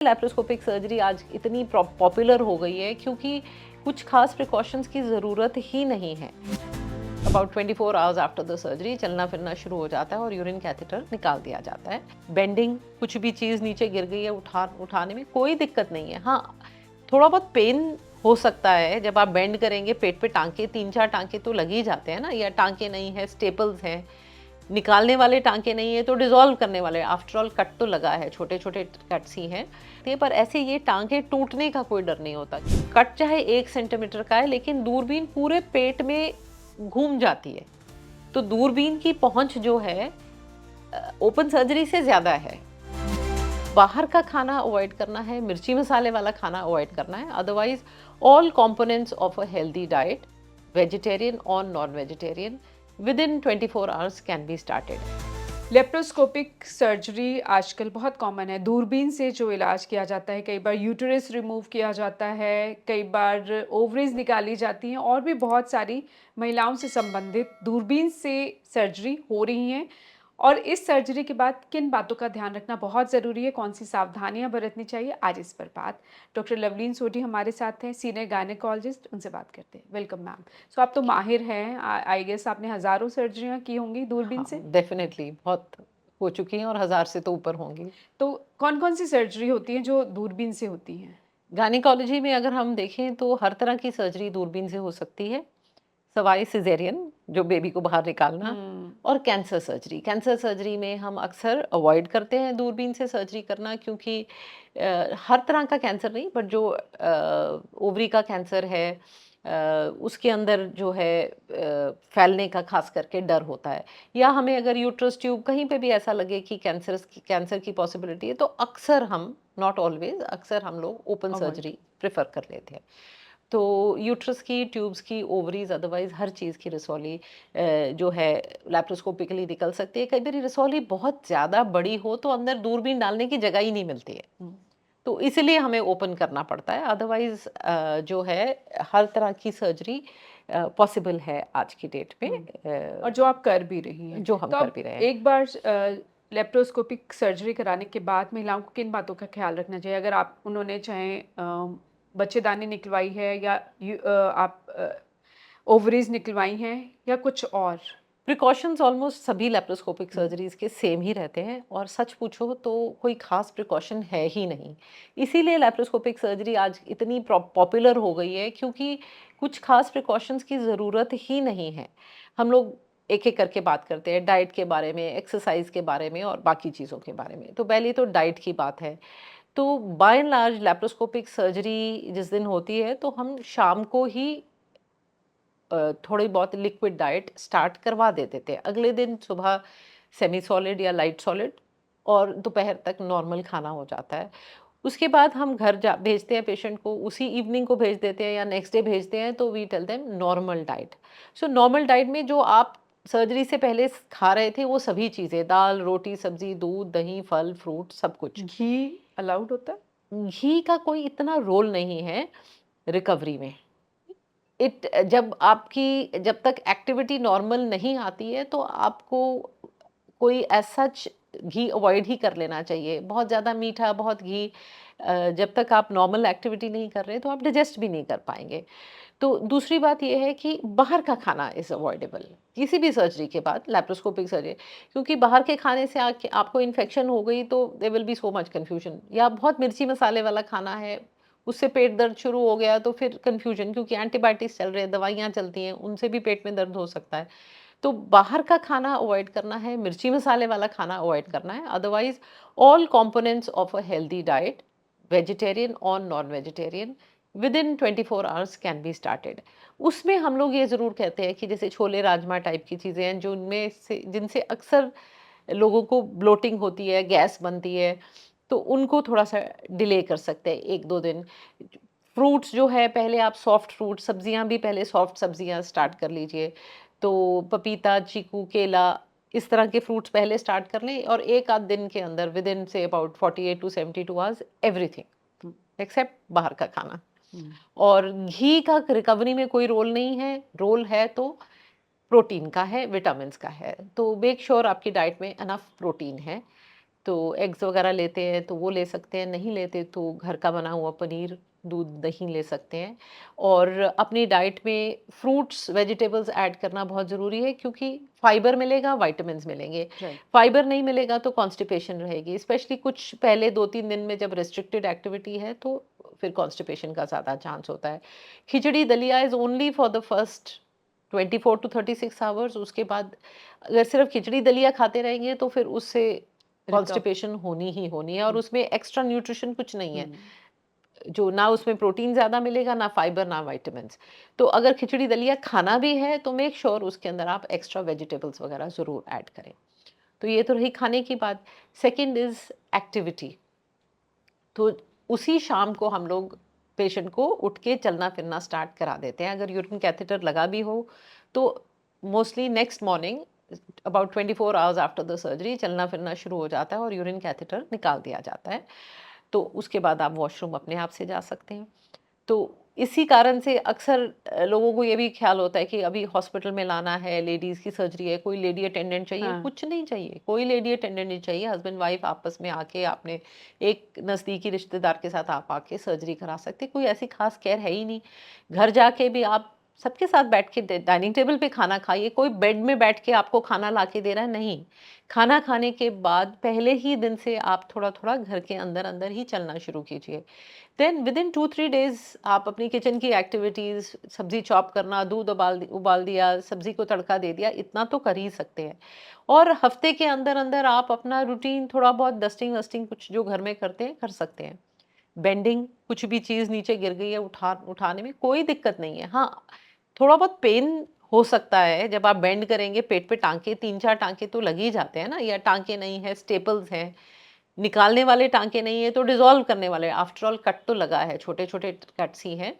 Laparoscopic surgery आज इतनी popular हो गई है क्योंकि कुछ खास प्रिकॉशंस की ज़रूरत ही नहीं है। About 24 hours after the surgery चलना फिरना शुरू हो जाता है और यूरिन कैथेटर निकाल दिया जाता है। बेंडिंग, कुछ भी चीज़ नीचे गिर गई है उठाने में कोई दिक्कत नहीं है। हाँ, थोड़ा बहुत पेन हो सकता है जब आप बेंड करेंगे, पेट पे टांके 3-4 टांके तो लग ही जाते हैं ना, या टांके नहीं है, स्टेपल्स हैं, निकालने वाले टांके नहीं है तो डिसॉल्व करने वाले, आफ्टर ऑल कट तो लगा है, छोटे छोटे कट्स ही हैं। पर ऐसे ये टांके टूटने का कोई डर नहीं होता। कट चाहे 1 सेंटीमीटर का है लेकिन दूरबीन पूरे पेट में घूम जाती है, तो दूरबीन की पहुंच जो है ओपन सर्जरी से ज़्यादा है। बाहर का खाना अवॉइड करना है, मिर्ची मसाले वाला खाना अवॉइड करना है। Otherwise all components of a healthy diet, vegetarian और non vegetarian, within 24 hours can be started। Laparoscopic surgery आजकल बहुत कॉमन है। दूरबीन से जो इलाज किया जाता है, कई बार यूटेरस रिमूव किया जाता है, कई बार ओवरीज निकाली जाती हैं और भी बहुत सारी महिलाओं से संबंधित दूरबीन से सर्जरी हो रही हैं। और इस सर्जरी के बाद किन बातों का ध्यान रखना बहुत ज़रूरी है, कौन सी सावधानियां बरतनी चाहिए, आज इस पर बात डॉक्टर लवलीन सोढी हमारे साथ हैं, सीनियर गायनेकोलॉजिस्ट, उनसे बात करते हैं। Welcome ma'am. सो आप तो माहिर हैं, आई गेस आपने हज़ारों सर्जरियां की होंगी दूरबीन हाँ, से। डेफिनेटली बहुत हो चुकी हैं और 1000 से तो ऊपर होंगी। तो कौन-कौन सी सर्जरी होती हैं जो दूरबीन से होती हैं? गायनेकोलॉजी में अगर हम देखें तो हर तरह की सर्जरी दूरबीन से हो सकती है, सवाए सिजेरियन जो बेबी को बाहर निकालना, हुँ। और कैंसर सर्जरी। कैंसर सर्जरी में हम अक्सर अवॉइड करते हैं दूरबीन से सर्जरी करना, क्योंकि हर तरह का कैंसर नहीं, बट जो ओवरी का कैंसर है, उसके अंदर जो है फैलने का खास करके डर होता है। या हमें अगर यूट्रस ट्यूब कहीं पे भी ऐसा लगे कि कैंसर की पॉसिबिलिटी है, तो अक्सर हम, नॉट ऑलवेज, अक्सर हम लोग ओपन अवॉइड। सर्जरी प्रेफर कर लेते हैं। तो यूट्रस की, ट्यूब्स की, ओवरीज, अदरवाइज हर चीज़ की रसौली जो है लैप्रोस्कोपिकली निकल सकती है। कई बार रसौली बहुत ज़्यादा बड़ी हो तो अंदर दूरबीन डालने की जगह ही नहीं मिलती है, हुँ। तो इसलिए हमें ओपन करना पड़ता है। अदरवाइज जो है हर तरह की सर्जरी पॉसिबल है आज की डेट में, हुँ। और जो आप कर भी रही हैं। जो हम तो कर अब भी रहे हैं। एक बार लेप्रोस्कोपिक सर्जरी कराने के बाद महिलाओं को किन बातों का ख़्याल रखना चाहिए? अगर आप उन्होंने चाहे बच्चेदानी निकलवाई है या आप ओवरीज़ निकलवाई हैं या कुछ और? प्रिकॉशंस ऑलमोस्ट सभी लेप्रोस्कोपिक हुँ। सर्जरीज के सेम ही रहते हैं, और सच पूछो तो कोई खास प्रिकॉशन है ही नहीं। इसीलिए लेप्रोस्कोपिक सर्जरी आज इतनी पॉपुलर हो गई है क्योंकि कुछ खास प्रिकॉशंस की ज़रूरत ही नहीं है। हम लोग एक एक करके बात करते हैं, डाइट के बारे में, एक्सरसाइज के बारे में और बाकी चीज़ों के बारे में। तो पहले तो डाइट की बात है। तो by and large laparoscopic surgery जिस दिन होती है तो हम शाम को ही थोड़ी बहुत लिक्विड डाइट स्टार्ट करवा देते थे। अगले दिन सुबह सेमी सॉलिड या लाइट सॉलिड, और दोपहर तक नॉर्मल खाना हो जाता है। उसके बाद हम घर जा भेजते हैं पेशेंट को, उसी इवनिंग को भेज देते हैं या नेक्स्ट डे भेजते हैं, तो we tell them normal diet. So normal diet में जो आप सर्जरी से पहले खा रहे थे वो सभी चीज़ें, दाल, रोटी, सब्ज़ी, दूध, दही, फल, फ्रूट, सब कुछ। घी अलाउड होता है? घी का कोई इतना रोल नहीं है रिकवरी में। जब तक एक्टिविटी नॉर्मल नहीं आती है तो आपको कोई एज सच घी अवॉइड ही कर लेना चाहिए। बहुत ज़्यादा मीठा, बहुत घी, जब तक आप नॉर्मल एक्टिविटी नहीं कर रहे तो आप डाइजेस्ट भी नहीं कर पाएंगे। तो दूसरी बात ये है कि बाहर का खाना इज़ अवॉइडेबल किसी भी सर्जरी के बाद, लैप्रोस्कोपिक सर्जरी, क्योंकि बाहर के खाने से आपको इन्फेक्शन हो गई तो there will be so much confusion. या बहुत मिर्ची मसाले वाला खाना है, उससे पेट दर्द शुरू हो गया तो फिर कन्फ्यूजन, क्योंकि एंटीबायोटिक्स चल रहे हैं, दवाइयाँ चलती हैं, उनसे भी पेट में दर्द हो सकता है। तो बाहर का खाना अवॉइड करना है, मिर्ची मसाले वाला खाना अवॉइड करना है। Otherwise all components of a healthy diet, vegetarian और non vegetarian, within 24 hours can be started. उसमें हम लोग ये ज़रूर कहते हैं कि जैसे छोले राजमा टाइप की चीज़ें हैं जो उनमें से जिनसे अक्सर लोगों को ब्लोटिंग होती है, गैस बनती है, तो उनको थोड़ा-सा डिले कर सकते हैं 1-2 दिन। फ्रूट्स जो है, पहले आप सॉफ्ट फ्रूट, सब्जियाँ भी पहले सॉफ्ट सब्जियाँ स्टार्ट कर लीजिए। तो पपीता, चीकू, केला, इस तरह के फ्रूट्स पहले स्टार्ट कर लें, और 1 आध दिन के अंदर विदिन से about 48 to 72 hours everything except बाहर का खाना। हुँ। और घी का रिकवरी में कोई रोल नहीं है, रोल है तो प्रोटीन का है, विटामिन्स का है। तो मेक श्योर आपकी डाइट में इनफ प्रोटीन है। तो एग्स वगैरह लेते हैं तो वो ले सकते हैं, नहीं लेते तो घर का बना हुआ पनीर, दूध, दही ले सकते हैं। और अपनी डाइट में फ्रूट्स, वेजिटेबल्स ऐड करना बहुत ज़रूरी है, क्योंकि फाइबर मिलेगा, विटामिन्स मिलेंगे। राइट। फाइबर नहीं मिलेगा तो कॉन्स्टिपेशन रहेगी, स्पेशली कुछ पहले 2-3 दिन में जब रिस्ट्रिक्टेड एक्टिविटी है तो फिर कॉन्स्टिपेशन का ज़्यादा चांस होता है। खिचड़ी दलिया is only for the first 24 to 36 hours. उसके बाद अगर सिर्फ खिचड़ी दलिया खाते रहेंगे तो फिर उससे रिकव कॉन्स्टिपेशन होनी ही होनी है, और हुँ, उसमें एक्स्ट्रा न्यूट्रिशन कुछ नहीं है। हुँ। जो ना उसमें प्रोटीन ज़्यादा मिलेगा, ना फाइबर, ना विटामिन्स। तो अगर खिचड़ी दलिया खाना भी है तो मेक श्योर उसके अंदर आप एक्स्ट्रा वेजिटेबल्स वगैरह ज़रूर ऐड करें। तो ये तो रही खाने की बात। Second is activity. तो उसी शाम को हम लोग पेशेंट को उठ के चलना-फिरना स्टार्ट करा देते हैं। अगर यूरिन कैथेटर लगा भी हो, तो mostly next morning about 24 hours after the surgery चलना-फिरना शुरू हो जाता है और यूरिन कैथेटर निकाल दिया जाता है। तो उसके बाद आप वॉशरूम अपने आप से जा सकते हैं। तो इसी कारण से अक्सर लोगों को ये भी ख्याल होता है कि अभी हॉस्पिटल में लाना है, लेडीज़ की सर्जरी है, कोई लेडी अटेंडेंट चाहिए, हाँ, कुछ नहीं चाहिए, कोई लेडी अटेंडेंट नहीं चाहिए। हस्बैंड वाइफ आपस में आके आपने एक नज़दीकी रिश्तेदार के साथ आप आके सर्जरी करा सकते हैं, कोई ऐसी खास केयर है ही नहीं। घर जाके भी आप सबके साथ बैठ के डाइनिंग टेबल पे खाना खाइए, कोई बेड में बैठ के आपको खाना ला के दे रहा है, नहीं। खाना खाने के बाद पहले ही दिन से आप थोड़ा-थोड़ा घर के अंदर-अंदर ही चलना शुरू कीजिए। देन विदिन 2-3 डेज़ आप अपनी किचन की एक्टिविटीज़, सब्ज़ी चॉप करना, दूध उबाल दिया, सब्ज़ी को तड़का दे दिया, इतना तो कर ही सकते हैं। और हफ़्ते के अंदर-अंदर आप अपना रूटीन थोड़ा बहुत डस्टिंग-वस्टिंग कुछ जो घर में करते हैं, कर सकते हैं। बेंडिंग, कुछ भी चीज़ नीचे गिर गई है उठाने में कोई दिक्कत नहीं है। हाँ, थोड़ा बहुत पेन हो सकता है जब आप बेंड करेंगे, पेट पे टाँके 3-4 टाँके तो लग ही जाते हैं ना, या टाँके नहीं है, स्टेपल्स हैं। निकालने वाले टाँके नहीं है तो डिज़ॉल्व करने वाले, आफ्टर ऑल कट तो लगा है, छोटे-छोटे कट्स ही हैं।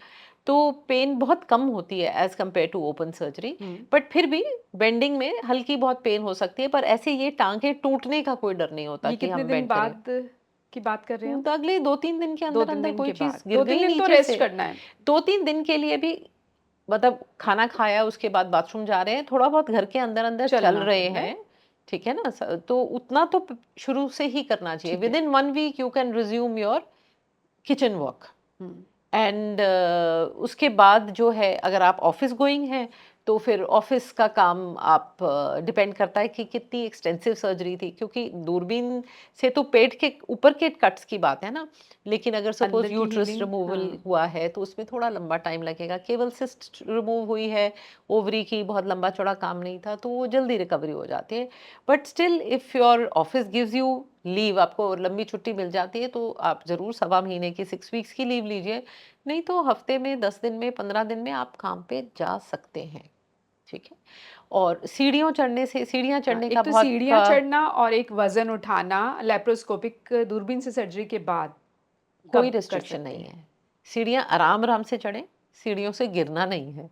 तो पेन बहुत कम होती है as compare to open surgery. हुँ। बट फिर भी बेंडिंग में हल्की बहुत पेन हो सकती है, पर ऐसे ये टाँके टूटने का कोई डर नहीं होता ये कि कितने हम दिन बेंड करें। बाद की बात कर रहे हैं हम? तो अगले 2-3 दिन के 2-3 अंदर-अंदर दिन कोई के चीज़ बाद। गिर 2-3 गई दिन तो नीचे रेस्ट से, करना है। 2-3 दिन के लिए भी, मतलब खाना खाया उसके बाद बाथरूम जा रहे हैं, थोड़ा बहुत घर के अंदर-अंदर चल रहे चलना-फिरना है, हैं, ठीक है ना? तो उतना तो शुरू से ही करना चाहिए। ठीक है। Within 1 week you can resume your kitchen work. हुँ। एंड उसके बाद जो है, अगर आप ऑफिस गोइंग हैं तो फिर ऑफिस का काम आप, डिपेंड करता है कि कितनी एक्सटेंसिव सर्जरी थी, क्योंकि दूरबीन से तो पेट के ऊपर के कट्स की बात है ना, लेकिन अगर सपोज अंदर की यूट्रस हीलिंग रिमूवल हाँ, हुआ है तो उसमें थोड़ा लंबा टाइम लगेगा। केवल सिस्ट रिमूव हुई है ओवरी की, बहुत लंबा चौड़ा काम नहीं था, तो वो जल्दी रिकवरी हो जाती है। But still if your office gives you leave, आपको लंबी छुट्टी मिल जाती है, तो आप ज़रूर सवा महीने की 6 वीक्स की लीव लीजिए। नहीं तो हफ्ते में, 10 दिन में, 15 दिन में आप काम पे जा सकते हैं, ठीक है? और सीढ़ियाँ हाँ। चढ़ने का एक तो बहुत सीढ़ियाँ चढ़ना और एक वज़न उठाना लैप्रोस्कोपिक दूरबीन से सर्जरी के बाद कोई कब कर रिस्ट्रिक्शन सकते नहीं हैं? है। सीढ़ियाँ आराम-आराम से चढ़ें, सीढ़ियों से गिरना नहीं है,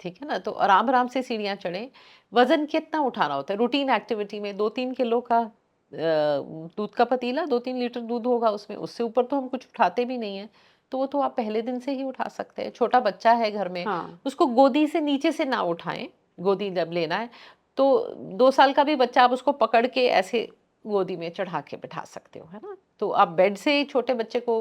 ठीक है ना? तो आराम-आराम से सीढ़ियाँ चढ़ें। वज़न कितना उठाना होता है? रूटीन एक्टिविटी में 2-3 किलो का दूध का पतीला, 2-3 लीटर दूध होगा उसमें, उससे ऊपर तो हम कुछ उठाते भी नहीं हैं। तो वो तो आप पहले दिन से ही उठा सकते हैं। छोटा बच्चा है घर में, हाँ। उसको गोदी से नीचे से ना उठाएँ, गोदी जब लेना है, तो 2 साल का भी बच्चा आप उसको पकड़ के ऐसे गोदी में चढ़ा के बिठा सकते हो, है ना? तो आप बेड से छोटे बच्चे को,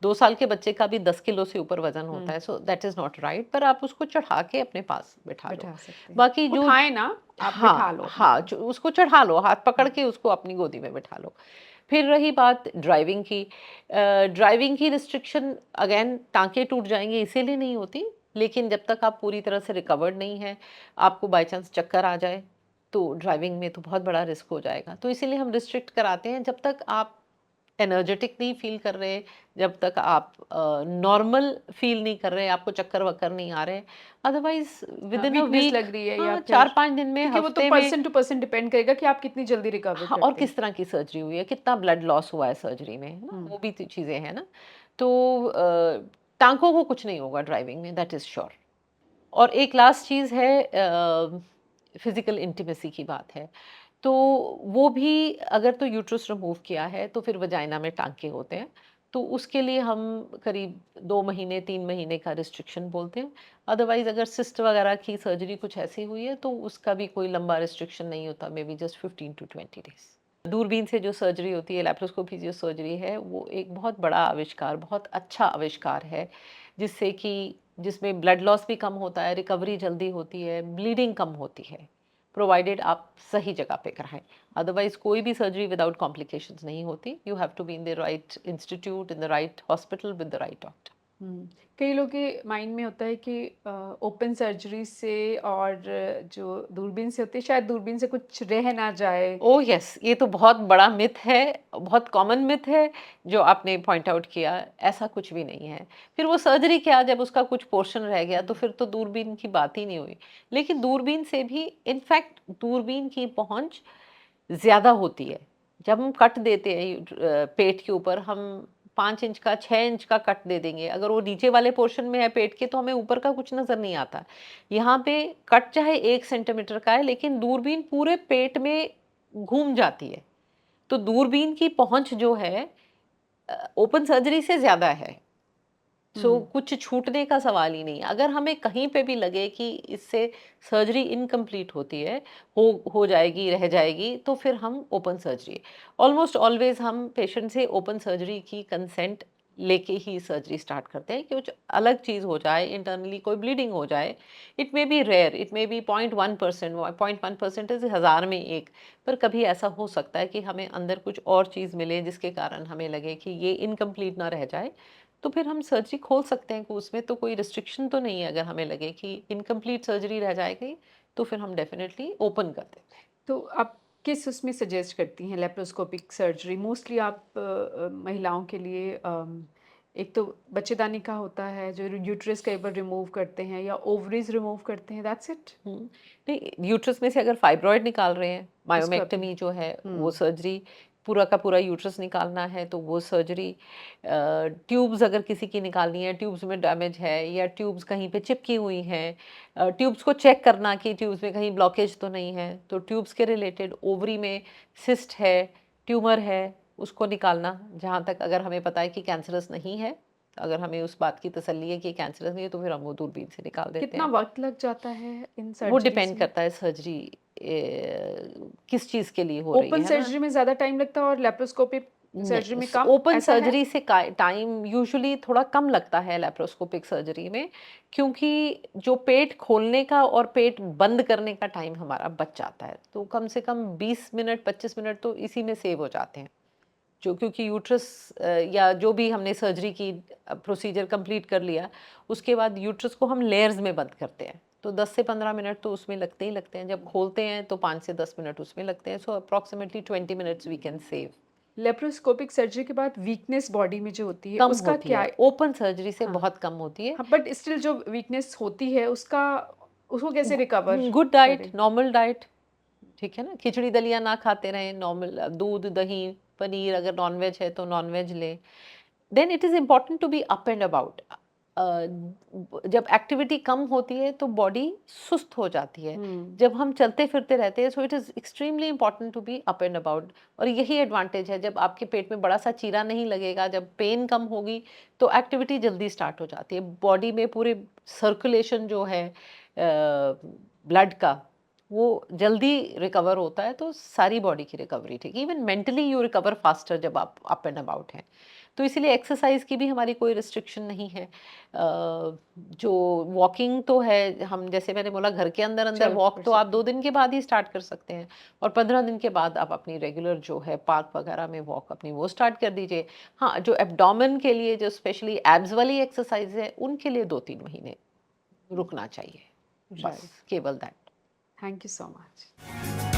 2 साल के बच्चे का भी 10 किलो से ऊपर वज़न होता हुँ, है, so that is not right, पर आप उसको चढ़ा के अपने पास बिठा लो। बिठा सकते हैं। बाकी जो, उठाएँ ना, आप बिठा हाँ, लो अपने हाँ, जो पास। उसको चढ़ा लो, हाथ पकड़ हुँ, के उसको अपनी गोदी में बिठा लो। फिर रही बात ड्राइविंग की, ड्राइविंग की रिस्ट्रिक्शन अगेन टाँके टूट जाएँगे इसीलिए नहीं होती, लेकिन जब तक आप पूरी तरह से रिकवर्ड नहीं हैं, आपको बाय चांस चक्कर आ जाए, तो ड्राइविंग में तो बहुत बड़ा रिस्क हो जाएगा। तो इसीलिए हम रिस्ट्रिक्ट कराते हैं जब तक आप एनर्जेटिक नहीं फ़ील कर रहे, जब तक आप नॉर्मल फ़ील नहीं कर रहे, आपको चक्कर-वक्कर नहीं आ रहे। अदरवाइज़ हाँ, विदिन अ वीकनेस वीक, लग रही है या हाँ, फिर 4-5 दिन में, क्योंकि वो तो हफ़्ते में, पर्सन टू पर्सन डिपेंड करेगा कि आप कितनी जल्दी रिकवर हाँ, और करते हैं। किस तरह की सर्जरी हुई है, कितना ब्लड लॉस हुआ है सर्जरी में, है ना? हुँ, वो भी तो चीज़ें हैं ना। तो टाँगों को कुछ नहीं होगा ड्राइविंग में, दैट इज़ श्योर। और एक लास्ट चीज़ है, फिज़िकल इंटिमेसी की बात है। तो वो भी अगर तो यूट्रस रिमूव किया है तो फिर वजाइना में टाँके होते हैं। तो उसके लिए हम करीब 2 महीने, 3 महीने का रिस्ट्रिक्शन बोलते हैं। अदरवाइज़ अगर सिस्ट वगैरह की सर्जरी कुछ ऐसी हुई है तो उसका भी कोई लंबा रिस्ट्रिक्शन नहीं होता, may be just 15 to 20 days. दूरबीन से जो सर्जरी होती है, लैप्रोस्कोपी जो सर्जरी है, वो एक बहुत बड़ा आविष्कार, बहुत अच्छा आविष्कार है, जिससे कि जिसमें ब्लड लॉस भी कम होता है, रिकवरी जल्दी होती है, ब्लीडिंग कम होती है, प्रोवाइडेड आप सही जगह पे कराएँ। अदरवाइज़ कोई भी सर्जरी विदाउट कॉम्प्लिकेशंस नहीं होती। You have to be in the right institute, in the right hospital with the right doctor. कई लोग के माइंड में होता है कि ओपन सर्जरी से और जो दूरबीन से होती है, शायद दूरबीन से कुछ रह ना जाए। Oh yes! ये तो बहुत बड़ा मिथ है, बहुत कॉमन मिथ है, जो आपने पॉइंट आउट किया, ऐसा कुछ भी नहीं है। फिर वो सर्जरी क्या, जब उसका कुछ पोर्शन रह गया, तो फिर तो दूरबीन की बात ही नहीं हुई। लेकिन दूरबीन से भी इनफैक्ट दूरबीन की पहुँच ज़्यादा होती है। जब हम कट देते हैं पेट के ऊपर, हम 5 इंच का, 6 इंच का कट दे देंगे, अगर वो नीचे वाले पोर्शन में है पेट के, तो हमें ऊपर का कुछ नज़र नहीं आता। यहाँ पे कट चाहे 1 सेंटीमीटर का है, लेकिन दूरबीन पूरे पेट में घूम जाती है। तो दूरबीन की पहुँच जो है ओपन सर्जरी से ज़्यादा है। सो हुँ। कुछ छूटने का सवाल ही नहीं। अगर हमें कहीं पे भी लगे कि इससे सर्जरी इनकम्प्लीट होती है, हो जाएगी, रह जाएगी, तो फिर हम ओपन सर्जरी, ऑलमोस्ट ऑलवेज़ हम पेशेंट से ओपन सर्जरी की कंसेंट लेके ही सर्जरी स्टार्ट करते हैं कि कुछ अलग चीज़ हो जाए, इंटरनली कोई ब्लीडिंग हो जाए। It may be rare, it may be 0.1%, 0.1% is 1000 में 1, पर कभी ऐसा हो सकता है कि हमें अंदर कुछ और चीज़ मिले जिसके कारण हमें लगे कि ये इनकम्प्लीट ना रह जाए, तो फिर हम सर्जरी खोल सकते हैं कि उसमें तो कोई रिस्ट्रिक्शन तो नहीं है। अगर हमें लगे कि इनकम्प्लीट सर्जरी रह जाएगी, तो फिर हम डेफिनेटली ओपन कर देते हैं। तो आप किस उसमें सजेस्ट करती हैं लैप्रोस्कोपिक सर्जरी? मोस्टली आप महिलाओं के लिए एक तो बच्चेदानी का होता है, जो यूट्रस कई बार रिमूव करते हैं या ओवरीज़ रिमूव करते हैं, दैट्स इट? नहीं, यूट्रस में से अगर फाइब्रॉइड निकाल रहे हैं, उसका भी? मायोमेक्टमी जो है, वो हुँ। सर्जरी, पूरा का पूरा यूट्रस निकालना है, तो वो सर्जरी। ट्यूब्स अगर किसी की निकालनी है, ट्यूब्स में डैमेज है या ट्यूब्स कहीं पे चिपकी हुई हैं, ट्यूब्स को चेक करना कि ट्यूब्स में कहीं ब्लॉकेज तो नहीं है, तो ट्यूब्स के रिलेटेड, ओवरी में सिस्ट है, ट्यूमर है, उसको निकालना, जहाँ तक अगर हमें पता है कि कैंसरस नहीं है, अगर हमें उस बात की तसल्ली है कि कैंसरस नहीं है, तो फिर हम वो दूरबीन से निकाल देते कितना हैं। वक़्त लग जाता है इन वो सर्जरीज़ डिपेंड में? करता है सर्जरी किस चीज़ के लिए हो रही ओपन है ना। सर्जरी में ज़्यादा टाइम लगता है और लैप्रोस्कोपिक सर्जरी नहीं, में कम, ओपन ऐसा है? सर्जरी से टाइम यूजुअली थोड़ा कम लगता है लैप्रोस्कोपिक सर्जरी में, क्योंकि जो पेट खोलने का और पेट बंद करने का टाइम हमारा बच जाता है, तो कम से कम 20 मिनट 25 मिनट तो इसी में सेव हो जाते हैं। जो क्योंकि यूट्रस या जो भी हमने सर्जरी की प्रोसीजर कंप्लीट कर लिया, उसके बाद यूट्रस को हम लेयर्स में बंद करते हैं, तो 10 से 15 मिनट तो उसमें लगते ही लगते हैं। जब खोलते हैं तो 5 से 10 मिनट उसमें लगते हैं, so approximately 20 minutes we can save. Laparoscopic surgery के बाद वीकनेस बॉडी में जो होती है, कम उसका होती क्या? है, ओपन सर्जरी से हाँ। बहुत कम होती है। हाँ, बट स्टिल जो वीकनेस होती है उसका उसको कैसे रिकवर गुड डाइट, करें? नॉर्मल डाइट, ठीक है ना? खिचड़ी दलिया ना खाते रहें, नॉर्मल दूध, दही, पनीर, अगर नॉन-वेज है तो नॉन-वेज लें। Then it is important to be up and about. जब एक्टिविटी कम होती है तो बॉडी सुस्त हो जाती है। हुँ। जब हम चलते-फिरते रहते हैं, so it is extremely important to be up and about, और यही एडवांटेज है, जब आपके पेट में बड़ा-सा चीरा नहीं लगेगा, जब पेन कम होगी, तो एक्टिविटी जल्दी स्टार्ट हो जाती है। बॉडी में पूरे सर्कुलेशन जो है ब्लड का, वो जल्दी रिकवर होता है, तो सारी बॉडी की रिकवरी ठीक है। Even mentally you recover faster जब आप अप एंड अबाउट हैं। तो इसीलिए एक्सरसाइज की भी हमारी कोई रिस्ट्रिक्शन नहीं है। जो वॉकिंग तो है, हम जैसे मैंने बोला, घर के अंदर अंदर चल वॉक फिर तो आप सकते 2 हैं। दिन के बाद ही स्टार्ट कर सकते हैं, और 15 दिन के बाद आप अपनी रेगुलर जो है पार्क वगैरह में वॉक अपनी वो स्टार्ट कर दीजिए। हाँ, जो एब्डोमेन के लिए, जो स्पेशली एब्स वाली एक्सरसाइज है, उनके लिए 2-3 महीने रुकना चाहिए, बस राइट। केवल that. Thank you so much.